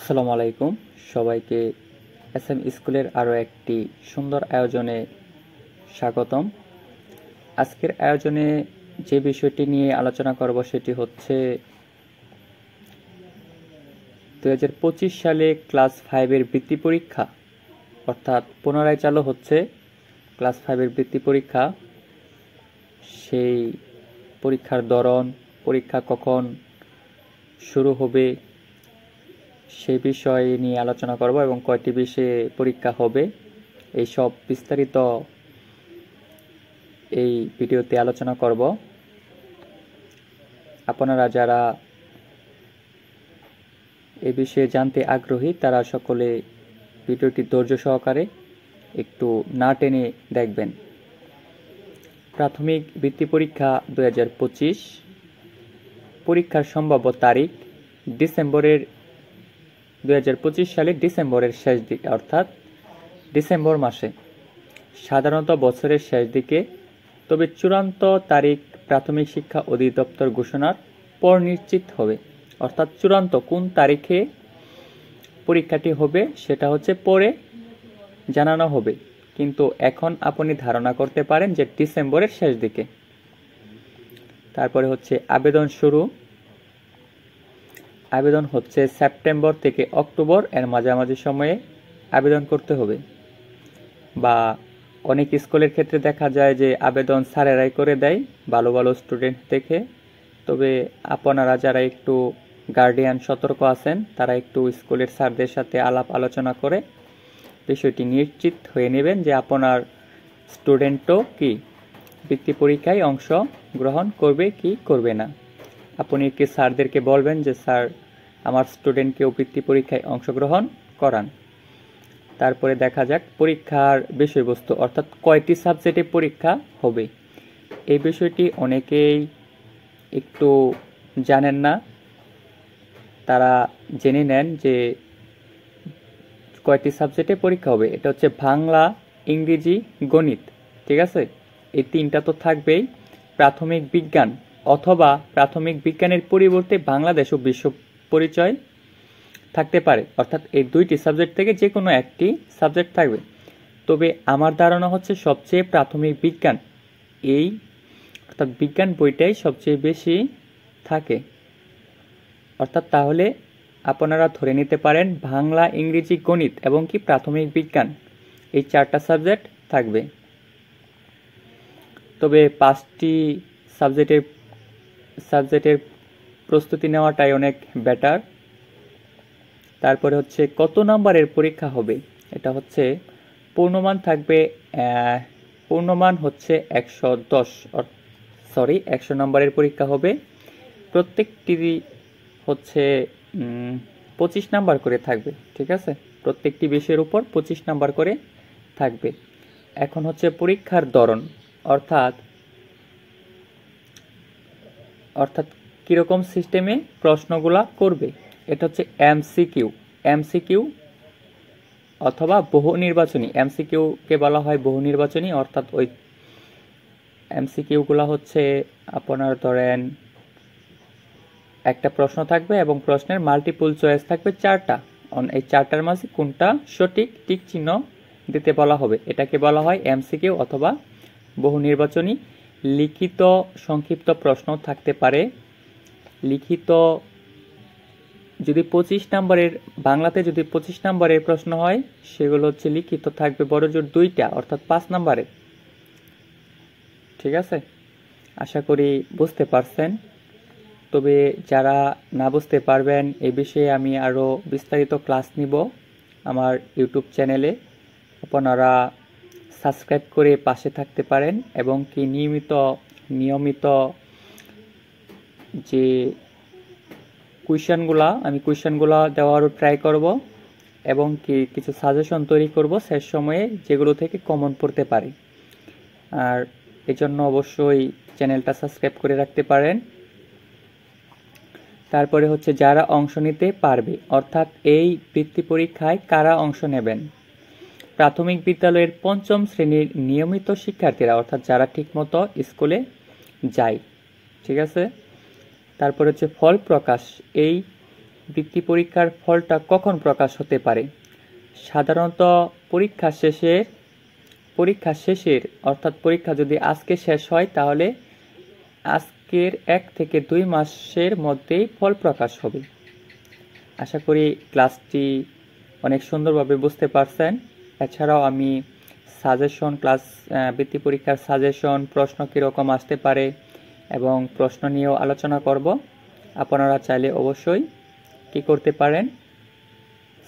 আসসালামু আলাইকুম সবাইকে এসএম স্কুলের আরও একটি সুন্দর আয়োজনে স্বাগতম। আজকের আয়োজনে যে বিষয়টি নিয়ে আলোচনা করব সেটি হচ্ছে 2025 সালে ক্লাস 5-এর বৃত্তি পরীক্ষা, অর্থাৎ পুনরায় চালু হচ্ছে ক্লাস 5-এর বৃত্তি পরীক্ষা। সেই পরীক্ষার ধরন, পরীক্ষা কখন শুরু হবে সেই বিষয় নিয়ে আলোচনা করব এবং কয়টি বিষয়ে পরীক্ষা হবে এই সব বিস্তারিত এই ভিডিওতে আলোচনা করব। আপনারা যারা এই বিষয়ে জানতে আগ্রহী তারা সকলে ভিডিওটি ধৈর্য সহকারে একটু না টেনে দেখবেন। প্রাথমিক বৃত্তি পরীক্ষা 2025, পরীক্ষার সম্ভাব্য তারিখ 2025 সালের ডিসেম্বরের শেষ দিকে, অর্থাৎ ডিসেম্বর মাসে, সাধারণত বছরের শেষ দিকে। তবে চূড়ান্ত তারিখ প্রাথমিক শিক্ষা অধিদপ্তর ঘোষণার পর নিশ্চিত হবে, অর্থাৎ চূড়ান্ত কোন তারিখে পরীক্ষাটি হবে সেটা হচ্ছে পরে জানানো হবে, কিন্তু এখন আপনি ধারণা করতে পারেন যে ডিসেম্বরের শেষ দিকে। তারপরে হচ্ছে আবেদন শুরু। আবেদন হচ্ছে সেপ্টেম্বর থেকে অক্টোবর এর মাঝামাঝি সময়ে আবেদন করতে হবে, বা অনেক স্কুলের ক্ষেত্রে দেখা যায় যে আবেদন স্যারেরাই করে দেয় ভালো ভালো স্টুডেন্ট দেখে। তবে আপনারা যারা একটু গার্ডিয়ান সতর্ক আছেন তারা একটু স্কুলের স্যারদের সাথে আলাপ আলোচনা করে বিষয়টি নিশ্চিত হয়ে নেবেন যে আপনার স্টুডেন্টও কি বৃত্তি পরীক্ষায় অংশ গ্রহণ করবে কি করবে না। আপনি কি স্যারদেরকে বলবেন যে স্যার আমার স্টুডেন্টকেও বৃত্তি পরীক্ষায় অংশগ্রহণ করান। তারপরে দেখা যাক পরীক্ষার বিষয়বস্তু, অর্থাৎ কয়টি সাবজেক্টে পরীক্ষা হবে। এই বিষয়টি অনেকেই একটু জানেন না, তারা জেনে নেন যে কয়টি সাবজেক্টে পরীক্ষা হবে। এটা হচ্ছে বাংলা, ইংরেজি, গণিত, ঠিক আছে। এই তিনটা তো থাকবেই। প্রাথমিক বিজ্ঞান অথবা প্রাথমিক বিজ্ঞানের পরিবর্তে বাংলাদেশ ও বিশ্ব পরিচয় থাকতে পারে, অর্থাৎ এই দুইটি সাবজেক্ট থেকে যে কোনো একটি সাবজেক্ট থাকবে। তবে আমার ধারণা হচ্ছে সবচেয়ে প্রাথমিক বিজ্ঞান, এই অর্থাৎ বিজ্ঞান বইটাই সবচেয়ে বেশি থাকে। অর্থাৎ তাহলে আপনারা ধরে নিতে পারেন বাংলা, ইংরেজি, গণিত এবং কি প্রাথমিক বিজ্ঞান, এই চারটা সাবজেক্ট থাকবে। তবে 5টি সাবজেক্টের প্রস্তুতি নেওয়াটাই অনেক বেটার। তারপরে হচ্ছে কত নাম্বারের পরীক্ষা হবে। এটা হচ্ছে পূর্ণমান থাকবে, পূর্ণমান হচ্ছে 100 নম্বরের পরীক্ষা হবে। প্রত্যেকটি হচ্ছে 25 নাম্বার করে থাকবে, ঠিক আছে। প্রত্যেকটি বিষয়ের উপর 25 নাম্বার করে থাকবে। এখন হচ্ছে পরীক্ষার ধরন, অর্থাৎ কিরকম সিস্টেমে প্রশ্নগুলা করবে। এটা হচ্ছে এমসিকিউ অথবা বহু নির্বাচনী। এমসিকিউ কে বলা হয় বহু নির্বাচনী, অর্থাৎ ওই এমসিকিউ গুলা হচ্ছে আপনার ধরেন একটা প্রশ্ন থাকবে এবং প্রশ্নের মাল্টিপল চয়েস থাকবে 4টা। এই 4টার মাঝে কোনটা সঠিক টিক চিহ্ন দিতে বলা হবে, এটাকে বলা হয় এমসিকিউ অথবা বহু নির্বাচনী। লিখিত সংক্ষিপ্ত প্রশ্ন থাকতে পারে। লিখিত যদি 25 নম্বরের, বাংলাতে যদি 25 নম্বরের প্রশ্ন হয় সেগুলো হচ্ছে লিখিত থাকবে বড়জোর 2টা, অর্থাৎ 5 নম্বরের, ঠিক আছে। আশা করি বুঝতে পারছেন। তবে যারা না বুঝতে পারবেন এই বিষয়ে আমি আরও বিস্তারিত ক্লাস নিব আমার ইউটিউব চ্যানেলে। আপনারা সাবস্ক্রাইব করে পাশে থাকতে পারেন এবং কি নিয়মিত যে কুয়েশনগুলা দেওয়ারও ট্রাই করব এবং কি কিছু সাজেশন তৈরি করব শেষ সময়ে যেগুলো থেকে কমন পড়তে পারে। আর এজন্য অবশ্যই চ্যানেলটা সাবস্ক্রাইব করে রাখতে পারেন। তারপরে হচ্ছে যারা অংশ নিতে পারবে, অর্থাৎ এই বৃত্তি পরীক্ষায় কারা অংশ নেবেন। প্রাথমিক বিদ্যালয়ের 5ম শ্রেণীর নিয়মিত শিক্ষার্থীরা, অর্থাৎ যারা ঠিকমতো স্কুলে যায়, ঠিক আছে। তারপর হচ্ছে ফল প্রকাশ। এই বৃত্তি পরীক্ষার ফলটা কখন প্রকাশ হতে পারে? সাধারণত পরীক্ষা শেষের অর্থাৎ পরীক্ষা যদি আজকে শেষ হয় তাহলে আজকের 1 থেকে 2 মাসের মধ্যেই ফল প্রকাশ হবে। আশা করি ক্লাসটি অনেক সুন্দরভাবে বুঝতে পারছেন। এছাড়াও আমি বৃত্তি পরীক্ষার সাজেশন, প্রশ্ন কীরকম আসতে পারে এবং প্রশ্ন নিয়েও আলোচনা করব। আপনারা চাইলে অবশ্যই কি করতে পারেন,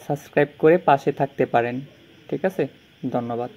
সাবস্ক্রাইব করে পাশে থাকতে পারেন। ঠিক আছে, ধন্যবাদ।